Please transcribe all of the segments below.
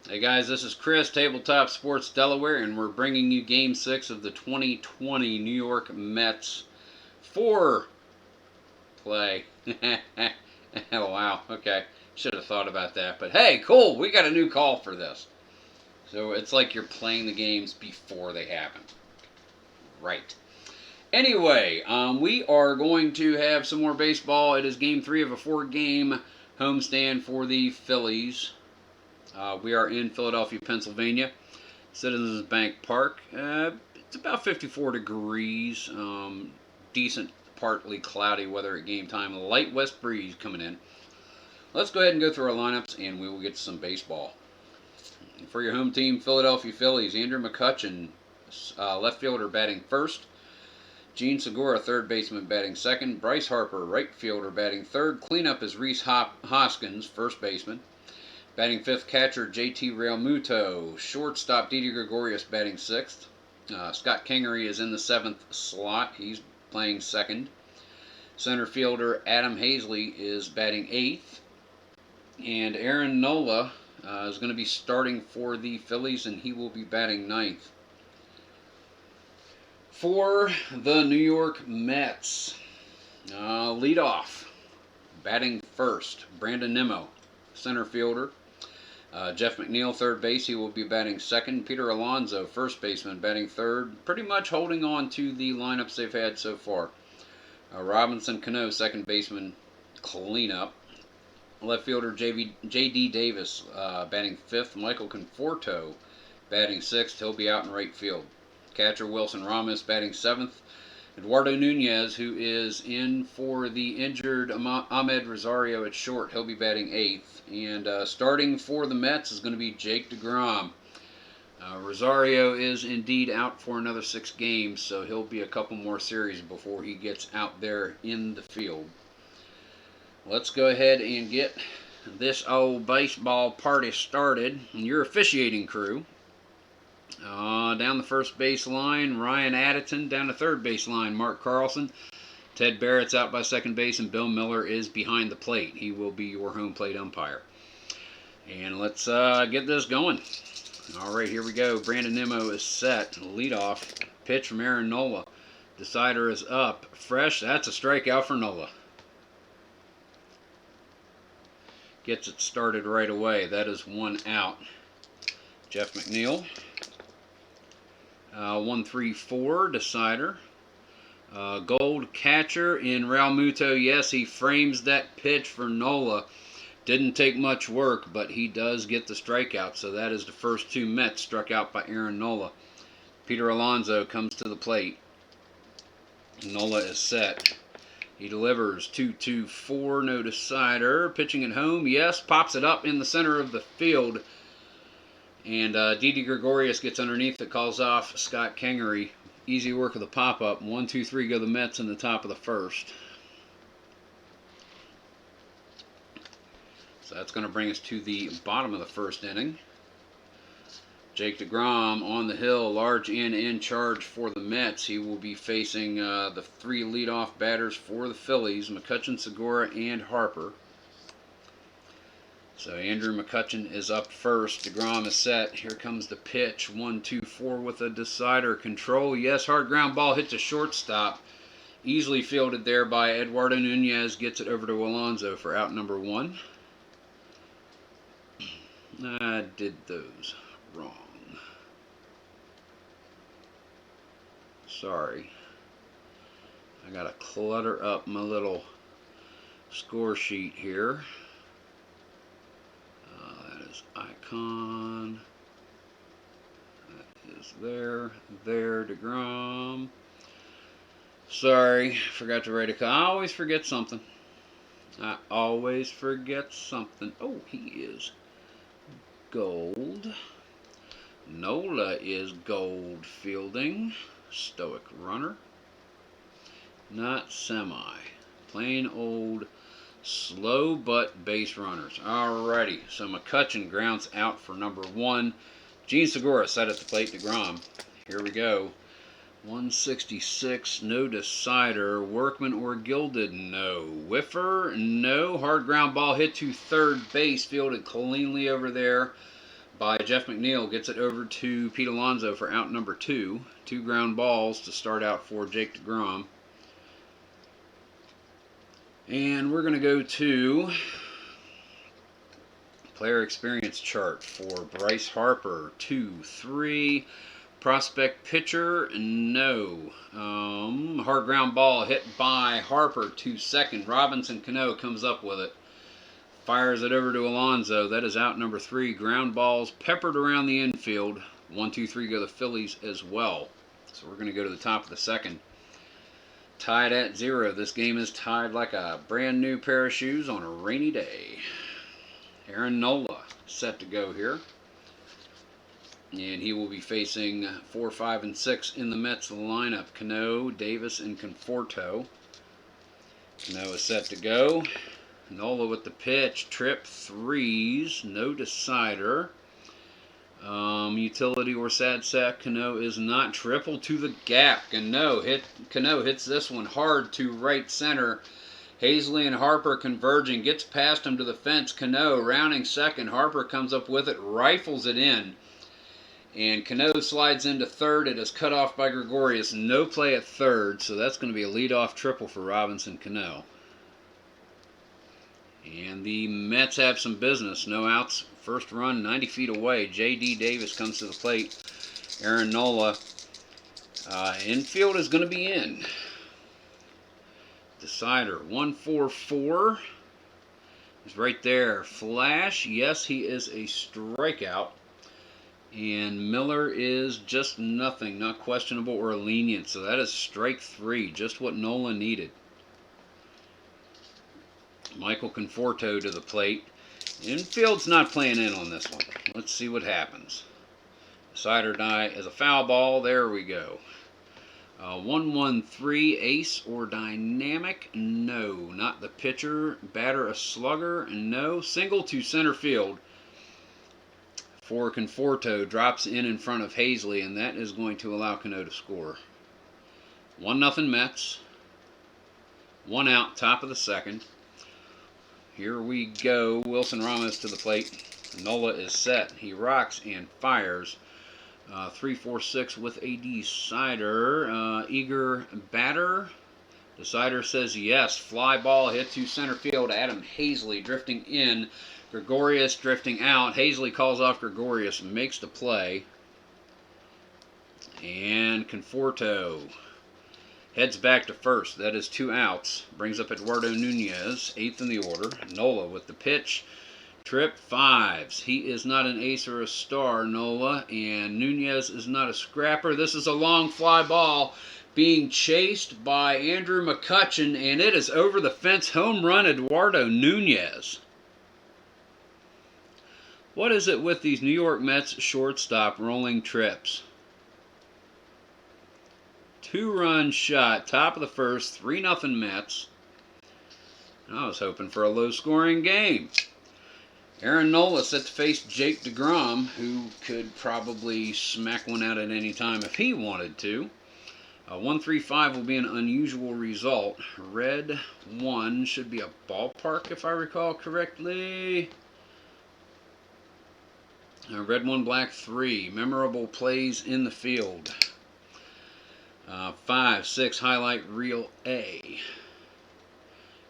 Hey guys, this is Chris, Tabletop Sports Delaware, and we're bringing you Game 6 of the 2020 New York Mets play. Oh, wow, okay. Should have thought about that. But hey, cool, we got a new call for this. So it's like you're playing the games before they happen. Right. Anyway, we are going to have some more baseball. It is Game 3 of a 4-game homestand for the Phillies. We are in Philadelphia, Pennsylvania, Citizens Bank Park. It's about 54 degrees, decent, partly cloudy weather at game time. A light west breeze coming in. Let's go ahead and go through our lineups, and we will get to some baseball. For your home team, Philadelphia Phillies, Andrew McCutchen, left fielder, batting first. Gene Segura, third baseman, batting second. Bryce Harper, right fielder, batting third. Cleanup is Rhys Hoskins, first baseman. Batting fifth, catcher JT Realmuto. Shortstop Didi Gregorius batting sixth. Scott Kingery is in the seventh slot. He's playing second. Center fielder Adam Haseley is batting eighth. And Aaron Nola is going to be starting for the Phillies, and he will be batting ninth. For the New York Mets, leadoff, batting first, Brandon Nimmo, center fielder. Jeff McNeil, third base. He will be batting second. Peter Alonso, first baseman, batting third. Pretty much holding on to the lineups they've had so far. Robinson Cano, second baseman, cleanup. Left fielder J.D. Davis, batting fifth. Michael Conforto, batting sixth. He'll be out in right field. Catcher Wilson Ramos, batting seventh. Eduardo Nunez, who is in for the injured Ahmed Rosario at short, he'll be batting eighth. And starting for the Mets is going to be Jake deGrom. Rosario is indeed out for another 6 games, so he'll be a couple more series before he gets out there in the field. Let's go ahead and get this old baseball party started. And your officiating crew. Down the first base line, Ryan Addison. Down the third base line, Mark Carlson. Ted Barrett's out by second base, and Bill Miller is behind the plate. He will be your home plate umpire. And let's get this going. All right, here we go. Brandon Nimmo is set. Leadoff pitch from Aaron Nola. Decider is up. Fresh. That's a strikeout for Nola. Gets it started right away. That is 1 out. Jeff McNeil. 1-3-4, decider. Gold catcher in Realmuto. Yes, he frames that pitch for Nola. Didn't take much work, but he does get the strikeout. So that is the first 2 Mets struck out by Aaron Nola. Peter Alonso comes to the plate. Nola is set. He delivers 2-2-4, no decider. Pitching at home, yes, pops it up in the center of the field. And Didi Gregorius gets underneath it, calls off Scott Kingery. Easy work of the pop-up. 1-2-3 go the Mets in the top of the first. So that's going to bring us to the bottom of the first inning. Jake deGrom on the hill, large in charge for the Mets. He will be facing the 3 leadoff batters for the Phillies, McCutchen, Segura, and Harper. So Andrew McCutchen is up first. deGrom is set. Here comes the pitch. 1-2-4 with a decider. Control. Yes, hard ground ball hits a shortstop. Easily fielded there by Eduardo Nunez. Gets it over to Alonso for out number 1. I did those wrong. Sorry. I gotta clutter up my little score sheet here. That is icon. That is there, deGrom. Sorry, forgot to write a call. I always forget something. Oh, he is gold. Nola is gold fielding. Stoic runner. Not semi. Plain old slow but base runners. Alrighty, so McCutchen grounds out for number 1. Gene Segura set at the plate. deGrom. Here we go. 166, no decider. Workman or Gilded, no. Whiffer, no. Hard ground ball hit to third base, fielded cleanly over there by Jeff McNeil. Gets it over to Pete Alonso for out number 2. 2 ground balls to start out for Jake deGrom. And we're going to go to player experience chart for Bryce Harper. 2, 3. Prospect pitcher, no. Hard ground ball hit by Harper to second. Robinson Cano comes up with it. Fires it over to Alonso. That is out number 3. Ground balls peppered around the infield. 1, 2, 3 go the Phillies as well. So we're going to go to the top of the second. Tied at 0. This game is tied like a brand new pair of shoes on a rainy day. Aaron Nola set to go here. And he will be facing 4, 5, and 6 in the Mets lineup. Cano, Davis, and Conforto. Cano is set to go. Nola with the pitch. Trip 3s. No decider. Utility or sad sack. Cano is not. Triple to the gap. Cano hits this one hard to right center. Haseley and Harper converging. Gets past him to the fence. Cano rounding second. Harper comes up with it. Rifles it in. And Cano slides into third. It is cut off by Gregorius. No play at third, so that's going to be a leadoff triple for Robinson Cano. And the Mets have some business. No outs. First run 90 feet away. J.D. Davis comes to the plate. Aaron Nola. Infield is going to be in. Decider 1-4-4. He's right there. Flash. Yes, he is a strikeout. And Miller is just nothing, not questionable or lenient. So that is strike 3, just what Nolan needed. Michael Conforto to the plate. Infield's not playing in on this one. Let's see what happens. Decider die is a foul ball. There we go. 1-1-3, ace or dynamic? No, not the pitcher. Batter a slugger? No. Single to center field. For Conforto, drops in front of Haseley, and that is going to allow Cano to score. 1-0 Mets. 1 out, top of the second. Here we go. Wilson Ramos to the plate. Nola is set. He rocks and fires. 3-4-6 with a decider. Eager batter. Decider says yes. Fly ball hit to center field. Adam Haseley drifting in. Gregorius drifting out. Haseley calls off Gregorius, makes the play. And Conforto heads back to first. That is 2 outs. Brings up Eduardo Nunez, 8th in the order. Nola with the pitch. Trip 5s. He is not an ace or a star, Nola. And Nunez is not a scrapper. This is a long fly ball being chased by Andrew McCutchen, and it is over the fence. Home run, Eduardo Nunez. What is it with these New York Mets shortstop rolling trips? 2-run shot, top of the first, 3-0 Mets. I was hoping for a low-scoring game. Aaron Nola set to face Jake deGrom, who could probably smack one out at any time if he wanted to. 1-3-5 will be an unusual result. Red 1 should be a ballpark, if I recall correctly. Red 1, black 3. Memorable plays in the field. 5, 6, highlight reel A.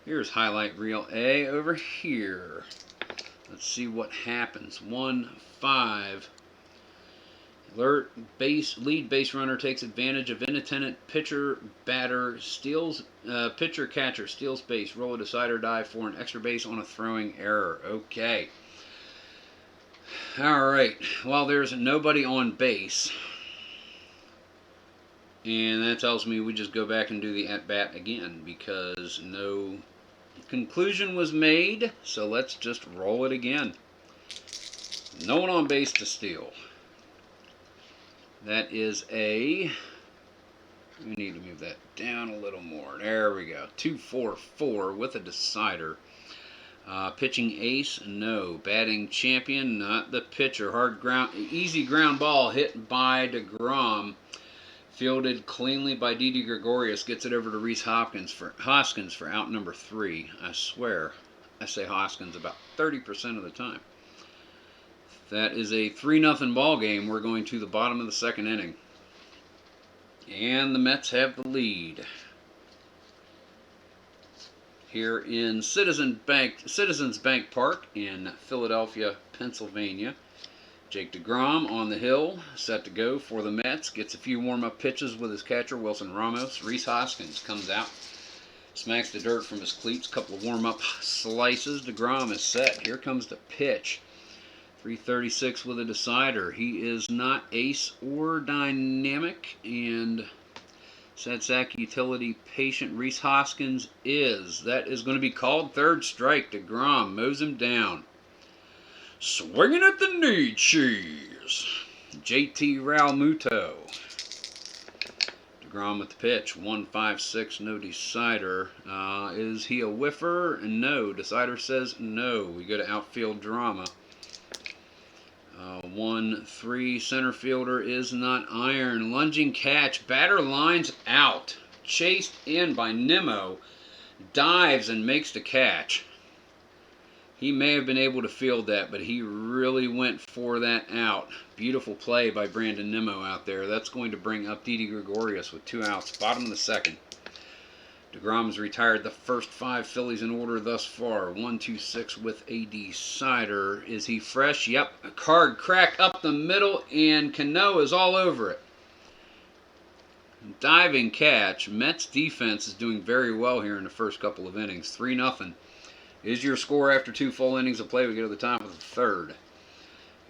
Here's highlight reel A over here. Let's see what happens. 1, 5. Alert lead base runner takes advantage of inattentive pitcher batter steals pitcher catcher steals base. Roll a decider die for an extra base on a throwing error. Okay. All right. Well, there's nobody on base. And that tells me we just go back and do the at-bat again because no conclusion was made. So let's just roll it again. No one on base to steal. That is a... We need to move that down a little more. There we go. 2-4-4 with a decider. Pitching ace, no. Batting champion, not the pitcher. Easy ground ball hit by deGrom. Fielded cleanly by Didi Gregorius. Gets it over to Rhys Hoskins for out number 3. I swear, I say Hoskins about 30% of the time. That is a 3-0 ball game. We're going to the bottom of the second inning. And the Mets have the lead. Here in Citizens Bank Park in Philadelphia, Pennsylvania. Jake deGrom on the hill, set to go for the Mets. Gets a few warm-up pitches with his catcher, Wilson Ramos. Rhys Hoskins comes out, smacks the dirt from his cleats. Couple of warm-up slices. deGrom is set. Here comes the pitch. 336 with a decider. He is not ace or dynamic, and sad sack utility patient Rhys Hoskins is. That is going to be called third strike. deGrom mows him down. Swinging at the knee cheese. JT Realmuto. deGrom with the pitch. 1-5-6, no decider. Is he a whiffer? No. Decider says no. We go to outfield drama. 1-3, center fielder is not iron. Lunging catch. Batter lines out. Chased in by Nimmo. Dives and makes the catch. He may have been able to field that, but he really went for that out. Beautiful play by Brandon Nimmo out there. That's going to bring up Didi Gregorius with 2 outs. Bottom of the second. deGrom's retired the first 5 Phillies in order thus far. 1-2-6 with a decider. Is he fresh? Yep. A card crack up the middle, and Cano is all over it. Diving catch. Mets defense is doing very well here in the first couple of innings. 3-0. Is your score after 2 full innings of play. We go to the top of the third.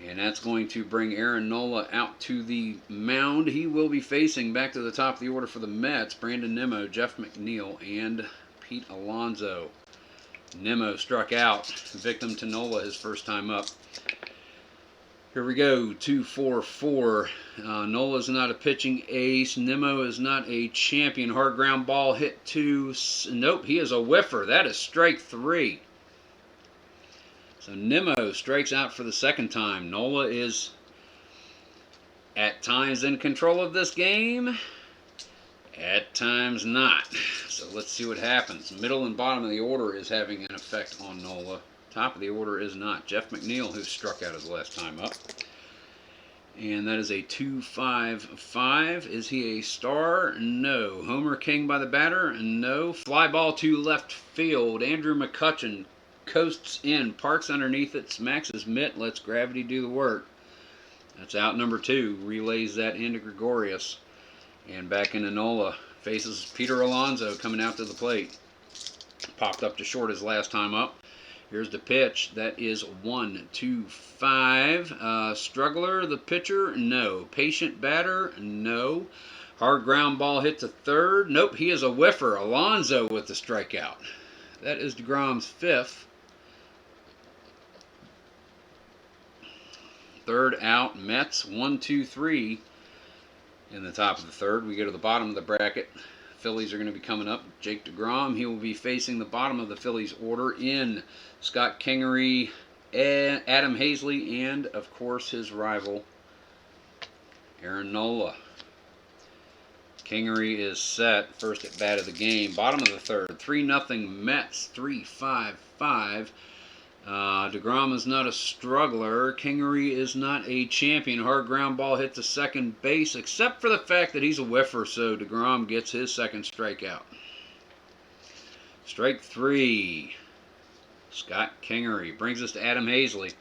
And that's going to bring Aaron Nola out to the mound. He will be facing back to the top of the order for the Mets. Brandon Nimmo, Jeff McNeil, and Pete Alonso. Nimmo struck out. Victim to Nola his first time up. Here we go. 2-4-4. Nola's not a pitching ace. Nimmo is not a champion. Hard ground ball hit to... Nope, he is a whiffer. That is strike 3. So Nimmo strikes out for the second time. Nola is at times in control of this game, at times not. So let's see what happens. Middle and bottom of the order is having an effect on Nola. Top of the order is not. Jeff McNeil, who struck out his last time up. And that is a 2-5-5. Is he a star? No. Homer King by the batter? No. Fly ball to left field. Andrew McCutchen coasts in, parks underneath it, smacks his mitt, lets gravity do the work. That's out number 2. Relays that into Gregorius. And back into Nola. Faces Peter Alonso coming out to the plate. Popped up to short his last time up. Here's the pitch. That is 1-2-5. Struggler, the pitcher? No. Patient batter? No. Hard ground ball hit to third? Nope, he is a whiffer. Alonso with the strikeout. That is deGrom's 5th. Third out, Mets 1-2-3 in the top of the third. We go to the bottom of the bracket. Phillies are going to be coming up. Jake deGrom, he will be facing the bottom of the Phillies order in Scott Kingery, Adam Haseley, and of course his rival Aaron Nola. Kingery is set, first at bat of the game. Bottom of the third, 3-0 Mets, 3-5-5. deGrom is not a struggler. Kingery is not a champion. Hard ground ball hit to second base, except for the fact that he's a whiffer, so deGrom gets his second strikeout. Strike 3. Scott Kingery brings us to Adam Haseley.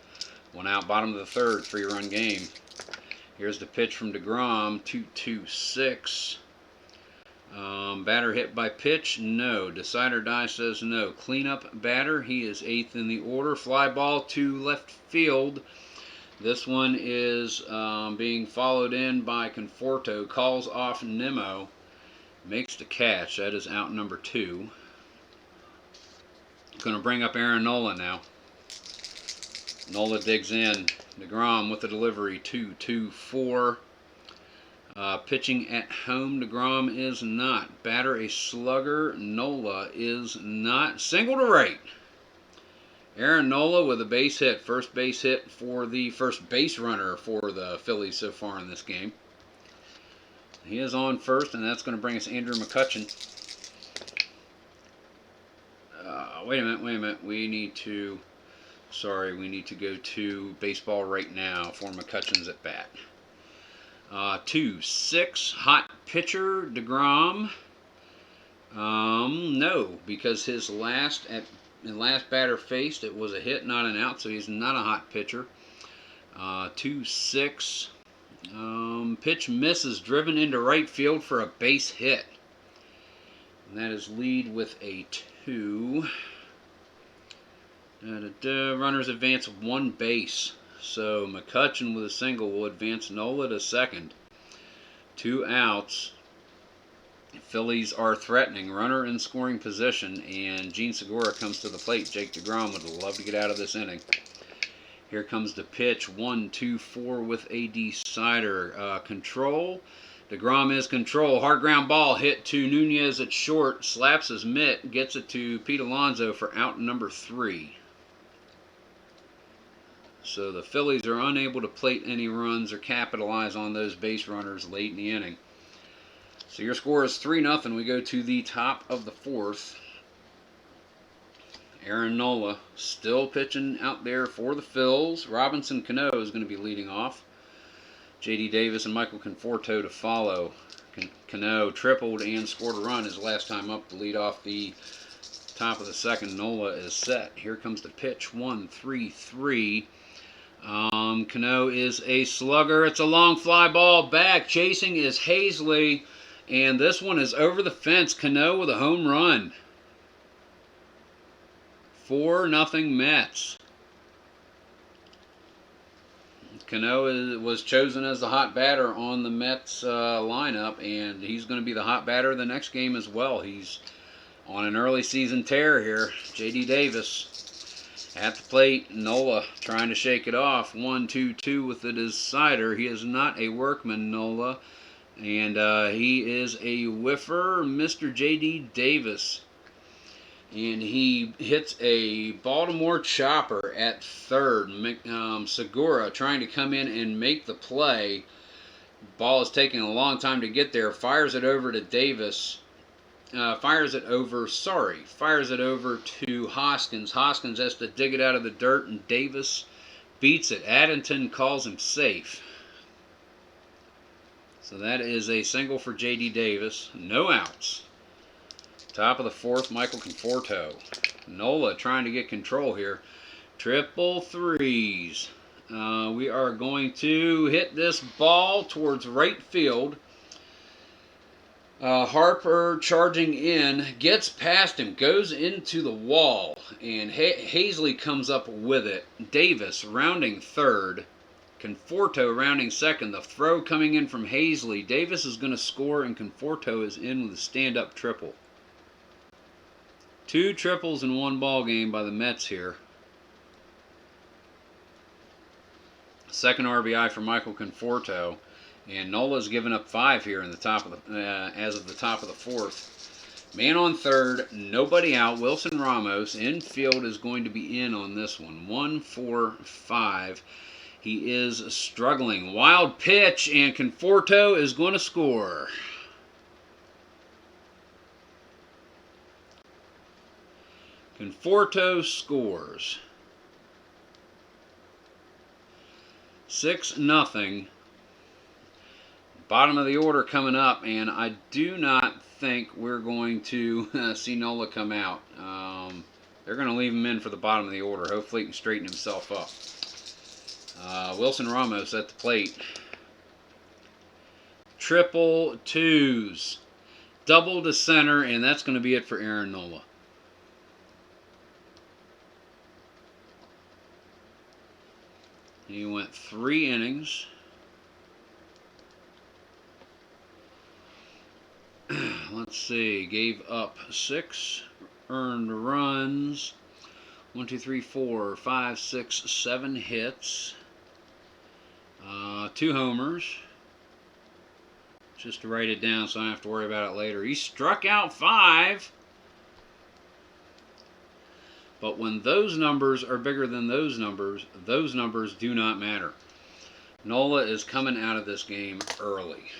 1 out, bottom of the third, 3-run game. Here's the pitch from deGrom, 2-2-6. Batter hit by pitch? No. Decider die says no. Cleanup batter. He is 8th in the order. Fly ball to left field. This one is being followed in by Conforto. Calls off Nimmo. Makes the catch. That is out number 2. Going to bring up Aaron Nola now. Nola digs in. deGrom with the delivery. 2-2-4. Pitching at home, deGrom is not. Batter a slugger, Nola is not. Single to right. Aaron Nola with a base hit. First base hit for the first base runner for the Phillies so far in this game. He is on first, and that's going to bring us Andrew McCutchen. Wait a minute. We need to Sorry, we need to go to baseball right now for McCutcheon's at bat. 2-6, hot pitcher, deGrom. No, because his last batter faced, it was a hit, not an out, so he's not a hot pitcher. 2-6. Pitch misses, driven into right field for a base hit. And that is lead with a 2. Runners advance 1 base. So McCutcheon with a single will advance Nola to second. 2 outs. Phillies are threatening. Runner in scoring position, and Gene Segura comes to the plate. Jake deGrom would love to get out of this inning. Here comes the pitch. 1-2-4 with a decider. Control. deGrom is control. Hard ground ball hit to Nunez at short. Slaps his mitt. Gets it to Pete Alonso for out number 3. So the Phillies are unable to plate any runs or capitalize on those base runners late in the inning. So your score is 3-0. We go to the top of the 4th. Aaron Nola still pitching out there for the Phils. Robinson Cano is going to be leading off. J.D. Davis and Michael Conforto to follow. Cano tripled and scored a run his last time up to lead off the top of the 2nd. Nola is set. Here comes the pitch. 1-3-3. Cano is a slugger. It's a long fly ball back. Chasing is Haseley. And this one is over the fence. Cano with a home run. 4-0 Mets. Cano was chosen as the hot batter on the Mets lineup, and he's going to be the hot batter the next game as well. He's on an early season tear here. J.D. Davis at the plate. Nola trying to shake it off. 1-2-2 with the decider. He is not a workman, Nola, and he is a whiffer, Mr. J.D. Davis. And he hits a Baltimore chopper at third. Segura trying to come in and make the play. Ball is taking a long time to get there. Fires it over to Davis. Fires it over to Hoskins. Hoskins has to dig it out of the dirt, and Davis beats it. Addington calls him safe. So that is a single for J.D. Davis. No outs. Top of the 4th, Michael Conforto. Nola trying to get control here. Triple threes. We are going to hit this ball towards right field. Harper charging in, gets past him, goes into the wall, and Haseley comes up with it. Davis rounding third. Conforto rounding second. The throw coming in from Haseley. Davis is going to score, and Conforto is in with a stand-up triple. 2 triples in 1 ball game by the Mets here. Second RBI for Michael Conforto, and Nola's given up 5 here in the top of the as of the top of the 4th. Man on third, nobody out. Wilson Ramos. Infield is going to be in on this one. 1-4-5. He is struggling. Wild pitch, and Conforto is going to score. Conforto scores. 6-0. Bottom of the order coming up, and I do not think we're going to see Nola come out. They're going to leave him in for the bottom of the order. Hopefully he can straighten himself up. Wilson Ramos at the plate. Triple twos. Double to center, and that's going to be it for Aaron Nola. He went 3 innings. Let's see. Gave up 6 earned runs. 1, 2, 3, 4, 5, 6, 7 hits. 2 homers. Just to write it down so I don't have to worry about it later. He struck out 5. But when those numbers are bigger than those numbers do not matter. Nola is coming out of this game early.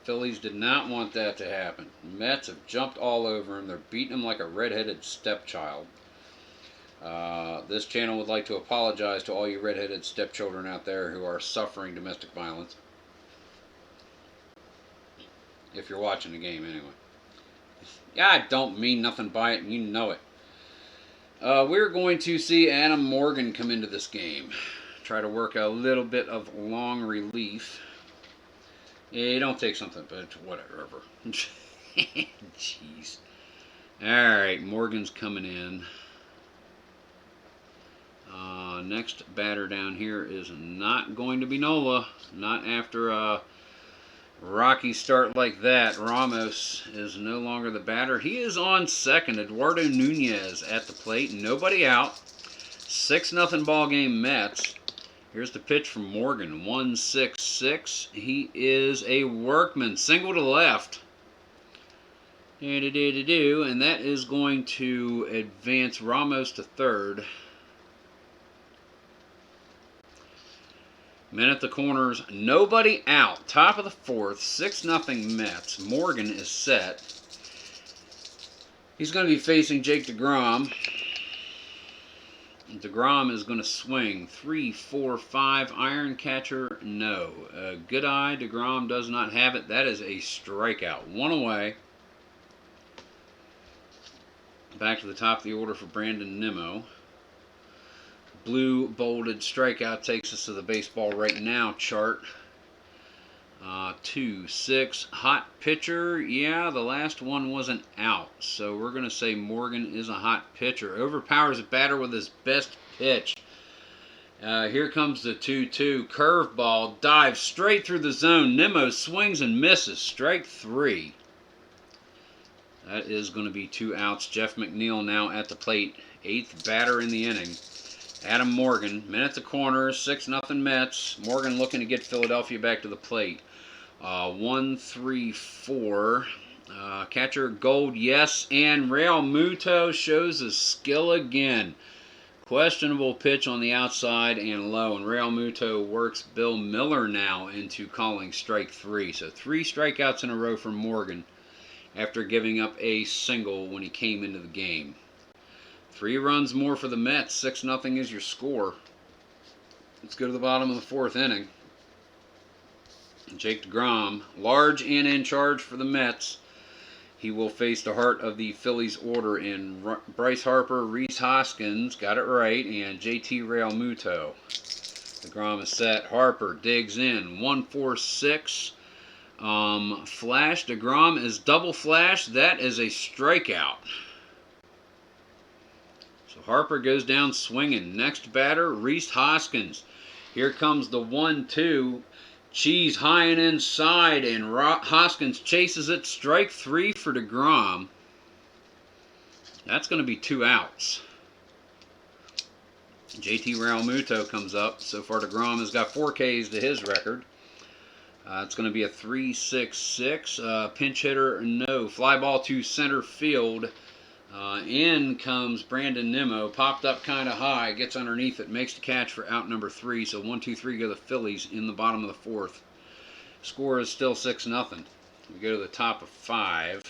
Phillies did not want that to happen. Mets have jumped all over him. They're beating him like a redheaded stepchild. This channel would like to apologize to all you redheaded stepchildren out there who are suffering domestic violence. If you're watching the game, anyway. Yeah, I don't mean nothing by it, and you know it. We're going to see Adam Morgan come into this game. Try to work a little bit of long relief. Yeah, don't take something, but whatever. Jeez. Alright, Morgan's coming in. Next batter down here is not going to be Nola. Not after a rocky start like that. Ramos is no longer the batter. He is on second. Eduardo Nunez at the plate. Nobody out. 6-0 ball game Mets. Here's the pitch from Morgan. 1-6-6. He is a workman. Single to left. And that is going to advance Ramos to third. Men at the corners, nobody out. Top of the fourth, 6-0 Mets. Morgan is set. He's going to be facing Jake deGrom. deGrom is going to swing 3-4-5. Iron catcher, no. Good eye, deGrom does not have it. That is a strikeout. One away. Back to the top of the order for Brandon Nimmo. Blue bolded strikeout takes us to the baseball right now chart. 2-6. Hot pitcher. Yeah, the last one wasn't out. So we're going to say Morgan is a hot pitcher. Overpowers a batter with his best pitch. Here comes the 2-2. Curveball. Dives straight through the zone. Nimmo swings and misses. Strike 3. That is going to be 2 outs. Jeff McNeil now at the plate. 8th batter in the inning. Adam Morgan, men at the corner, 6-0 Mets. Morgan looking to get Philadelphia back to the plate. 1-3-4. Catcher Gold, yes, and Realmuto shows his skill again. Questionable pitch on the outside and low, and Realmuto works Bill Miller now into calling strike 3. So 3 strikeouts in a row for Morgan after giving up a single when he came into the game. 3 runs more for the Mets. 6-0 is your score. Let's go to the bottom of the 4th inning. Jake deGrom, large and in charge for the Mets. He will face the heart of the Phillies order in Bryce Harper, Rhys Hoskins, got it right, and JT Realmuto. deGrom is set. Harper digs in. 1-4-6. Flash. deGrom is double flash. That is a strikeout. So Harper goes down swinging. Next batter, Rhys Hoskins. Here comes the 1-2. Cheese high and inside, and Hoskins chases it. Strike 3 for deGrom. That's going to be 2 outs. JT Realmuto comes up. So far, deGrom has got 4 Ks to his record. It's going to be a 3-6-6. Pinch hitter, no. Fly ball to center field. In comes Brandon Nimmo. Popped up kind of high. Gets underneath it. Makes the catch for out number 3. So 1-2-3 go the Phillies in the bottom of the 4th. Score is still 6-0. We go to the top of 5.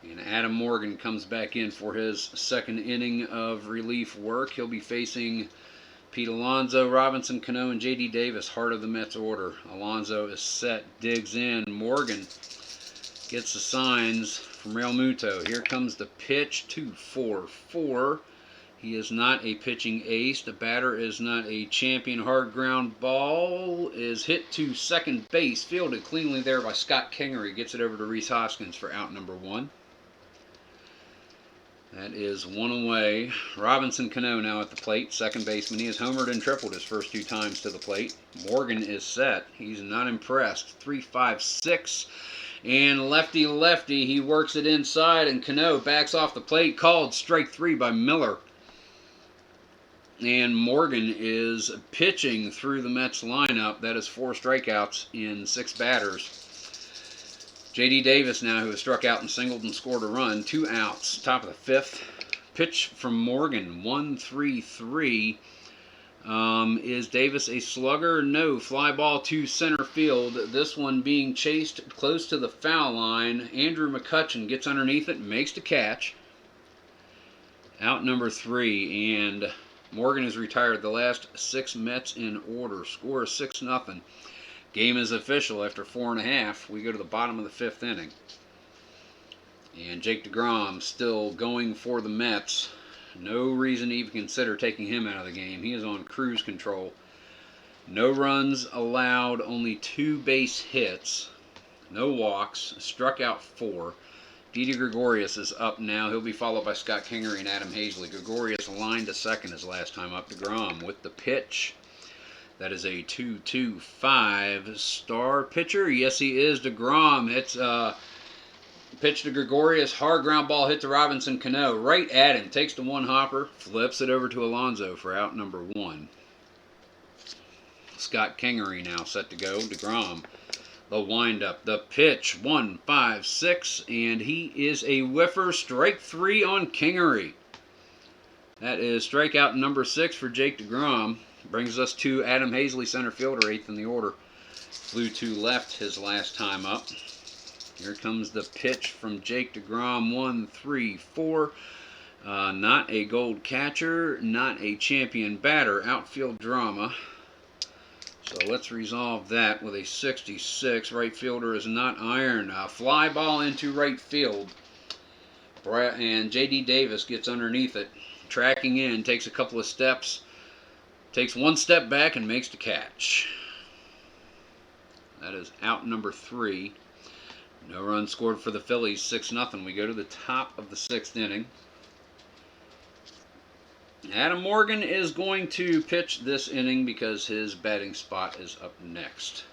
And Adam Morgan comes back in for his 2nd inning of relief work. He'll be facing Pete Alonso, Robinson, Cano, and J.D. Davis, heart of the Mets order. Alonso is set, digs in. Morgan gets the signs from Realmuto. Here comes the pitch, 2-4-4. He is not a pitching ace. The batter is not a champion. Hard ground ball is hit to second base. Fielded cleanly there by Scott Kingery. Gets it over to Rhys Hoskins for out number 1. That is 1 away. Robinson Cano now at the plate, 2nd baseman. He has homered and tripled his first 2 times to the plate. Morgan is set. He's not impressed. 3-5-6. And lefty-lefty, he works it inside, and Cano backs off the plate. Called strike 3 by Miller. And Morgan is pitching through the Mets lineup. That is 4 strikeouts in 6 batters. J.D. Davis now, who has struck out and singled and scored a run. 2 outs. Top of the 5th. Pitch from Morgan. 1-3-3. Is Davis a slugger? No. Fly ball to center field. This one being chased close to the foul line. Andrew McCutchen gets underneath it and makes the catch. Out number 3, and Morgan has retired the last 6 Mets in order. Score is 6-0. Game is official after 4.5. We go to the bottom of the 5th inning. And Jake deGrom still going for the Mets. No reason to even consider taking him out of the game. He is on cruise control. No runs allowed, only 2 base hits. No walks, struck out 4. Didi Gregorius is up now. He'll be followed by Scott Kingery and Adam Haseley. Gregorius lined to second his last time up. deGrom with the pitch. That is a 2-2-5 star pitcher. Yes, he is. deGrom hits pitch to Gregorius. Hard ground ball hit to Robinson Cano. Right at him. Takes the one hopper. Flips it over to Alonso for out number 1. Scott Kingery now set to go. deGrom. The windup, the pitch, 1-5-6, and he is a whiffer. Strike 3 on Kingery. That is strikeout number 6 for Jake deGrom. Brings us to Adam Haseley, center fielder, 8th in the order. Flew to left his last time up. Here comes the pitch from Jake deGrom, 1-3-4. Not a gold catcher, not a champion batter. Outfield drama. So let's resolve that with a 66. Right fielder is not iron. Fly ball into right field. And J.D. Davis gets underneath it. Tracking in, takes a couple of steps. Takes 1 step back and makes the catch. That is out number 3. No run scored for the Phillies, 6-0. We go to the top of the 6th inning. Adam Morgan is going to pitch this inning because his batting spot is up next.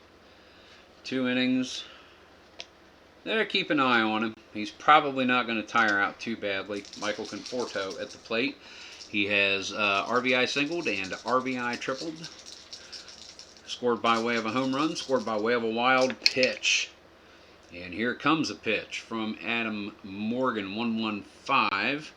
2 innings. There, keep an eye on him. He's probably not going to tire out too badly. Michael Conforto at the plate. He has RBI singled and RBI tripled. Scored by way of a home run. Scored by way of a wild pitch. And here comes a pitch from Adam Morgan, 1-1-5.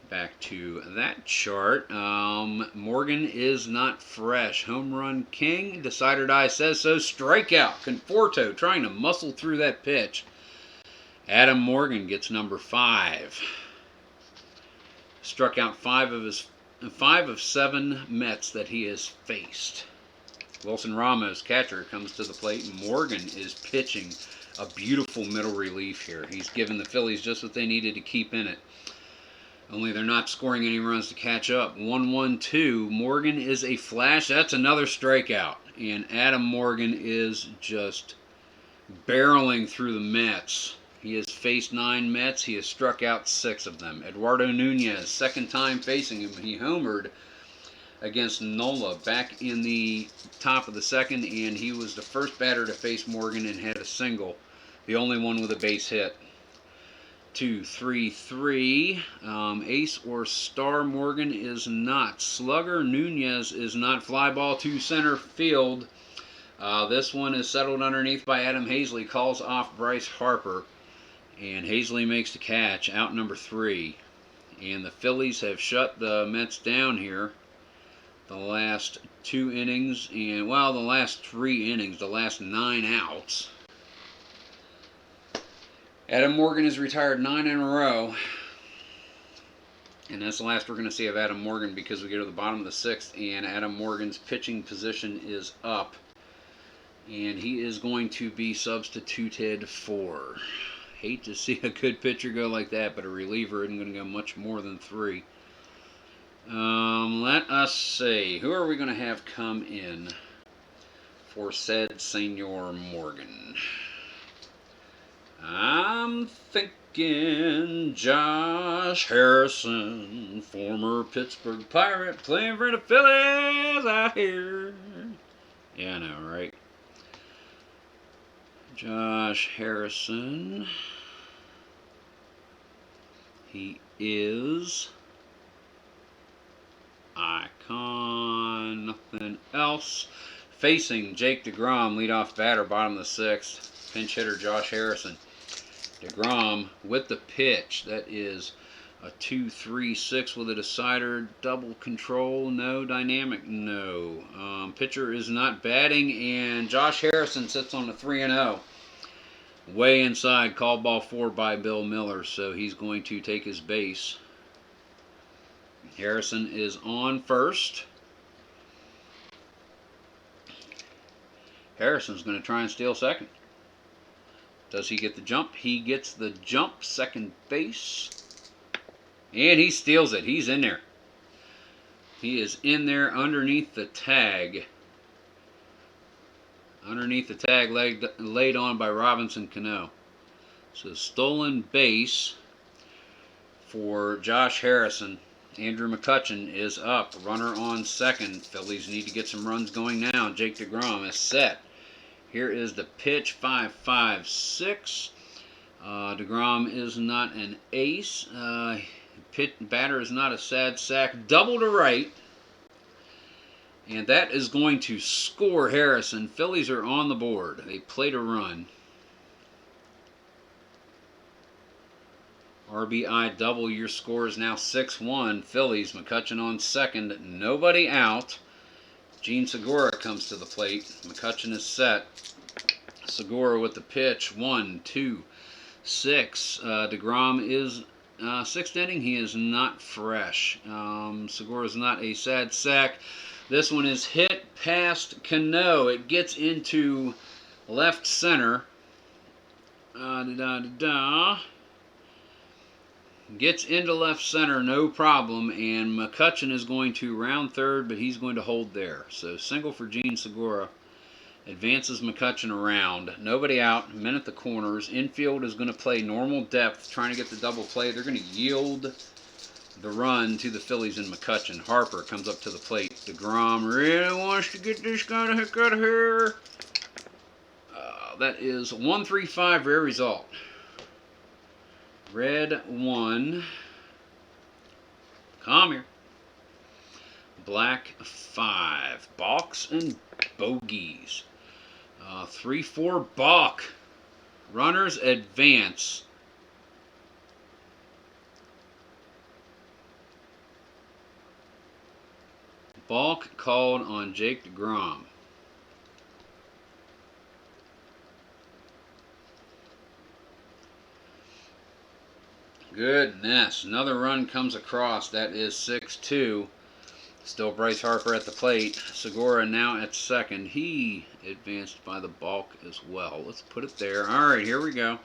Back to that chart. Morgan is not fresh. Home run king. Decider die says so. Strikeout. Conforto trying to muscle through that pitch. Adam Morgan gets number 5. Struck out 5 of 7 Mets that he has faced. Wilson Ramos, catcher, comes to the plate. Morgan is pitching a beautiful middle relief here. He's given the Phillies just what they needed to keep in it. Only they're not scoring any runs to catch up. 1-1-2. Morgan is a flash. That's another strikeout. And Adam Morgan is just barreling through the Mets. He has faced 9 Mets. He has struck out 6 of them. Eduardo Nunez, second time facing him. He homered against Nola back in the top of the 2nd, and he was the first batter to face Morgan and had a single. The only one with a base hit. 2-3-3. Ace or star. Morgan is not. Slugger. Nunez is not. Fly ball to center field. This one is settled underneath by Adam Haseley. Calls off Bryce Harper. And Haseley makes the catch. Out number 3. And the Phillies have shut the Mets down here. The last 2 innings. And, well, the last 3 innings. The last 9 outs. Adam Morgan has retired 9 in a row. And that's the last we're going to see of Adam Morgan because we go to the bottom of the 6th and Adam Morgan's pitching position is up. And he is going to be substituted for. Hate to see a good pitcher go like that, but a reliever isn't going to go much more than 3. Let us see. Who are we going to have come in for said Senor Morgan? I'm thinking Josh Harrison, former Pittsburgh Pirate, playing for the Phillies out here. Yeah, I know, right? Josh Harrison. He is icon, nothing else. Facing Jake deGrom, leadoff batter, bottom of the 6th. Pinch hitter Josh Harrison. deGrom with the pitch. That is a 2-3-6 with a decider. Double control, no. Dynamic, no. Pitcher is not batting, and Josh Harrison sits on the 3-0. Way inside, called ball 4 by Bill Miller, so he's going to take his base. Harrison is on first. Harrison's going to try and steal second. Does he get the jump? He gets the jump, second base. And he steals it. He's in there. He is in there underneath the tag. Underneath the tag laid on by Robinson Cano. So stolen base for Josh Harrison. Andrew McCutchen is up. Runner on second. Phillies need to get some runs going now. Jake deGrom is set. Here is the pitch, 5-5-6. deGrom is not an ace. Batter is not a sad sack. Double to right. And that is going to score Harrison. Phillies are on the board. They played a run. RBI double. Your score is now 6-1. Phillies. McCutchen on second. Nobody out. Jean Segura comes to the plate. McCutchen is set. Segura with the pitch. 1-2-6. deGrom is sixth inning. He is not fresh. Segura is not a sad sack. This one is hit past Cano. It gets into left center. Gets into left center, no problem. And McCutchen is going to round third, but he's going to hold there. So single for Jean Segura. Advances McCutchen around. Nobody out. Men at the corners. Infield is going to play normal depth, trying to get the double play. They're going to yield the run to the Phillies and McCutchen. Harper comes up to the plate. deGrom really wants to get this guy the heck out of here. That is 1-3-5 rare result. Red 1. Come here. Black 5. Balks and bogeys. 3-4 balk. Runners advance. Balk called on Jake deGrom. Goodness. Another run comes across. That is 6-2. Still Bryce Harper at the plate. Segura now at second. He advanced by the balk as well. Let's put it there. All right, here we go.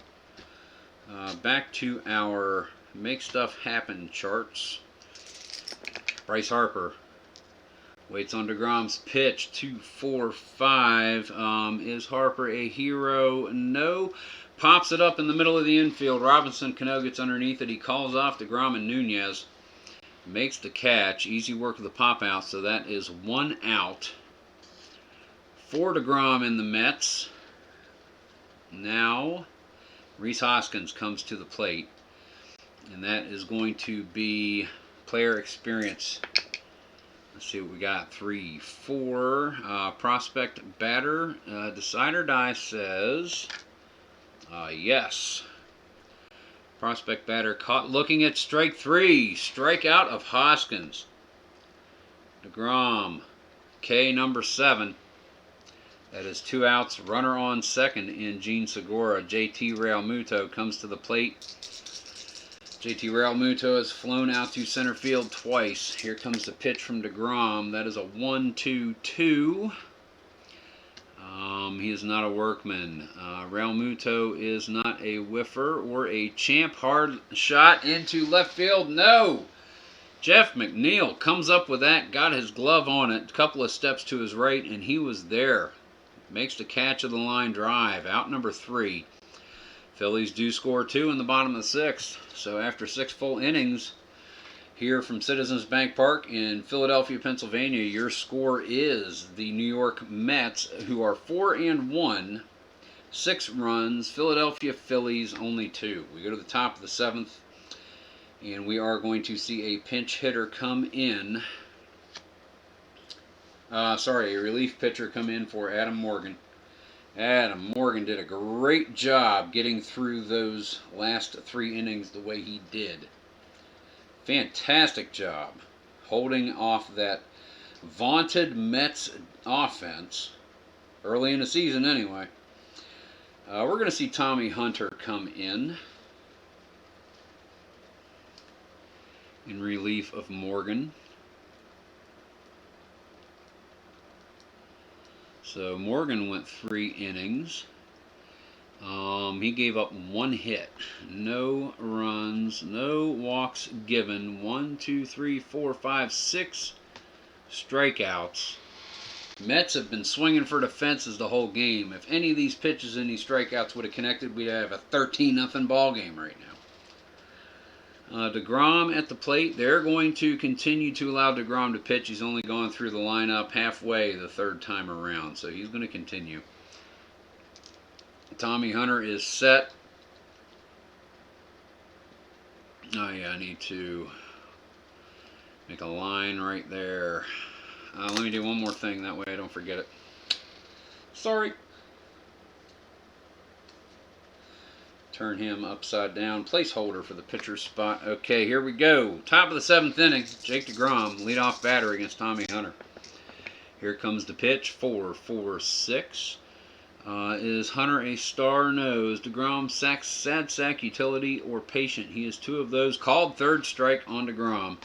Back to our Make Stuff Happen charts. Bryce Harper waits on deGrom's pitch. 2-4-5. Is Harper a hero? No. Pops it up in the middle of the infield. Robinson Cano gets underneath it. He calls off deGrom and Nunez. Makes the catch. Easy work of the pop out. So that is 1 out. For deGrom in the Mets. Now Rhys Hoskins comes to the plate. And that is going to be player experience. Let's see what we got. 3, 4. Prospect batter. Decide or Die says yes. Prospect batter caught looking at strike 3. Strikeout of Hoskins. deGrom. K number 7. That is 2 outs. Runner on second in Jean Segura. JT Realmuto comes to the plate. JT Realmuto has flown out to center field twice. Here comes the pitch from deGrom. That is a 1-2-2. He is not a workman. Realmuto is not a whiffer or a champ. Hard shot into left field. No! Jeff McNeil comes up with that, got his glove on it, a couple of steps to his right, and he was there. Makes the catch of the line drive. Out number 3. Phillies do score 2 in the bottom of the 6th. So after 6 full innings here from Citizens Bank Park in Philadelphia, Pennsylvania, your score is the New York Mets, who are 4-1, 6 runs. Philadelphia Phillies only 2. We go to the top of the 7th, and we are going to see a pinch hitter come in. A relief pitcher come in for Adam Morgan. Adam Morgan did a great job getting through those last 3 innings the way he did. Fantastic job holding off that vaunted Mets offense early in the season anyway. We're going to see Tommy Hunter come in. in relief of Morgan. So Morgan went 3 innings. He gave up 1 hit, no runs, no walks given, 1, 2, 3, 4, 5, 6 strikeouts. Mets have been swinging for the fences the whole game. If any of these pitches and these strikeouts would have connected, we'd have a 13-0 ball game right now. deGrom at the plate. They're going to continue to allow deGrom to pitch. He's only gone through the lineup halfway the 3rd time around, so he's going to continue. Tommy Hunter is set. Oh yeah, I need to make a line right there. Let me do one more thing, that way I don't forget it. Sorry. Turn him upside down. Placeholder for the pitcher's spot. Okay, here we go. Top of the 7th inning. Jake deGrom, leadoff batter against Tommy Hunter. Here comes the pitch. 4-4-6. Is Hunter a star? No. Is deGrom sad sack, utility, or patient? He is 2 of those. Called 3rd strike on deGrom.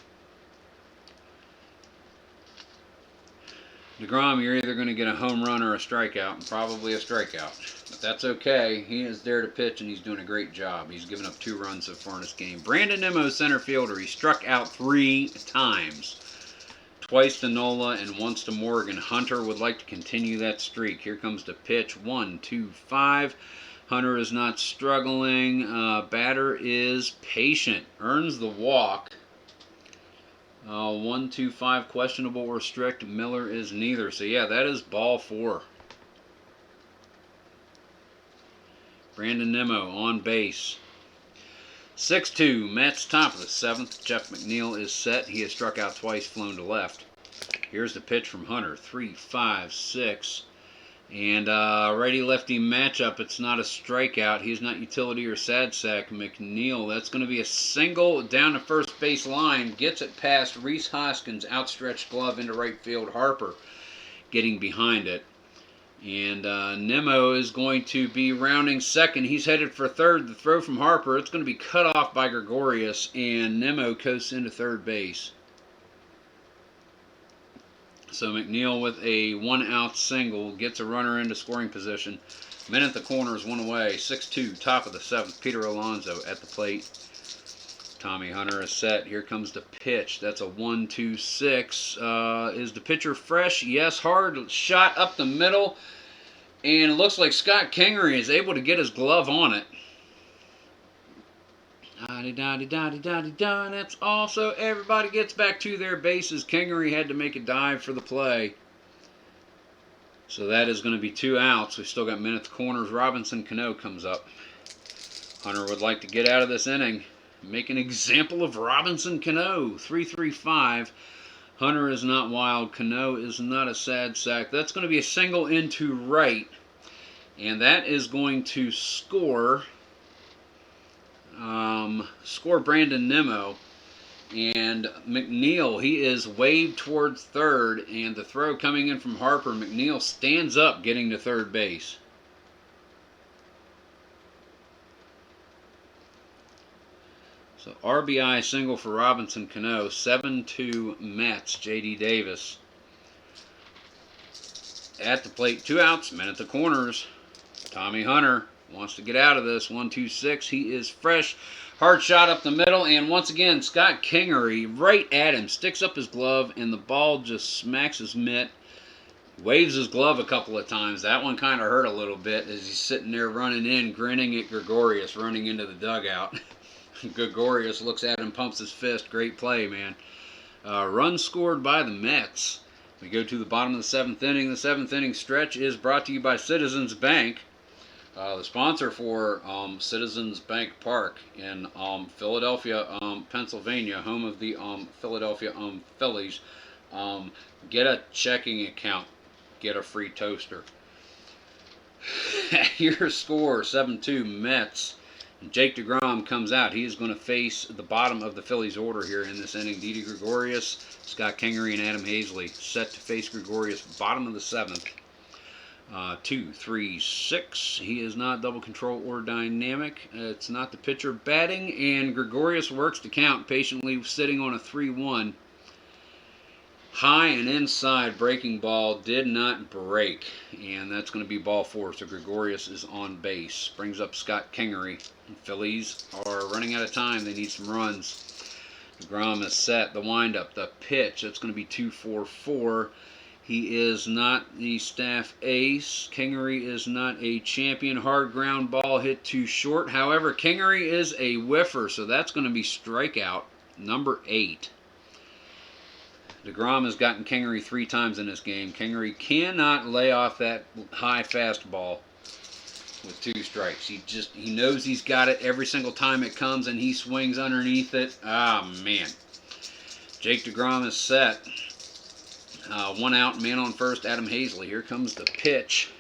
deGrom, you're either going to get a home run or a strikeout, and probably a strikeout. But that's okay. He is there to pitch, and he's doing a great job. He's given up 2 runs so far in this game. Brandon Nimmo, center fielder. He struck out 3 times. Twice to Nola and once to Morgan. Hunter would like to continue that streak. Here comes the pitch. 1, 2, 5. Hunter is not struggling. Batter is patient. Earns the walk. 1, 2, 5. Questionable or strict. Miller is neither. So yeah, that is ball 4. Brandon Nimmo on base. 6-2, Mets, top of the 7th. Jeff McNeil is set. He has struck out twice, flown to left. Here's the pitch from Hunter. 3-5-6. And righty-lefty matchup. It's not a strikeout. He's not utility or sad sack. McNeil, that's going to be a single down the first base line. Gets it past Rhys Hoskins. Outstretched glove into right field. Harper getting behind it. And Nimmo is going to be rounding second. He's headed for 3rd. The throw from Harper, it's going to be cut off by Gregorius, and Nimmo coasts into 3rd base. So McNeil with a 1-out single gets a runner into scoring position. Men at the corners, 1 away. 6-2, top of the 7th. Peter Alonso at the plate. Tommy Hunter is set. Here comes the pitch. That's a 1-2-6. Is the pitcher fresh? Yes. Hard shot up the middle. And it looks like Scott Kingery is able to get his glove on it. That's all. So everybody gets back to their bases. Kingery had to make a dive for the play. So that is going to be 2 outs. We've still got men at the corners. Robinson Cano comes up. Hunter would like to get out of this inning. Make an example of Robinson Cano. 3-3-5. Hunter is not wild. Cano is not a sad sack. That's going to be a single into right. And that is going to score Brandon Nimmo. And McNeil, he is waved towards 3rd. And the throw coming in from Harper. McNeil stands up getting to 3rd base. So RBI single for Robinson Cano. 7-2 Mets. J.D. Davis at the plate. 2 outs. Men at the corners. Tommy Hunter wants to get out of this. 1-2-6. He is fresh. Hard shot up the middle. And once again, Scott Kingery right at him. Sticks up his glove. And the ball just smacks his mitt. Waves his glove a couple of times. That one kind of hurt a little bit as he's sitting there running in, grinning at Gregorius, running into the dugout. Gregorius looks at him, pumps his fist. Great play, man. Run scored by the Mets. We go to the bottom of the 7th inning. The 7th inning stretch is brought to you by Citizens Bank, the sponsor for Citizens Bank Park in Philadelphia, Pennsylvania, home of the Philadelphia Phillies. Get a checking account. Get a free toaster. Your score, 7-2 Mets. Jake deGrom comes out. He is going to face the bottom of the Phillies order here in this inning. Didi Gregorius, Scott Kingery, and Adam Haseley set to face Gregorius, bottom of the 7th. 2, 3, 6. He is not double control or dynamic. It's not the pitcher batting, and Gregorius works to count, patiently sitting on a 3-1. High and inside breaking ball did not break, and that's going to be ball 4. So Gregorius is on base. Brings up Scott Kingery. The Phillies are running out of time. They need some runs. deGrom is set. The windup, the pitch. That's going to be 2-4-4. He is not the staff ace. Kingery is not a champion. Hard ground ball hit too short. However, Kingery is a whiffer, so that's going to be strikeout number 8. deGrom has gotten Kingery 3 times in this game. Kingery cannot lay off that high fastball with 2 strikes. He knows he's got it every single time it comes, and he swings underneath it. Ah, man. Jake deGrom is set. 1 out, man on first, Adam Haseley. Here comes the pitch.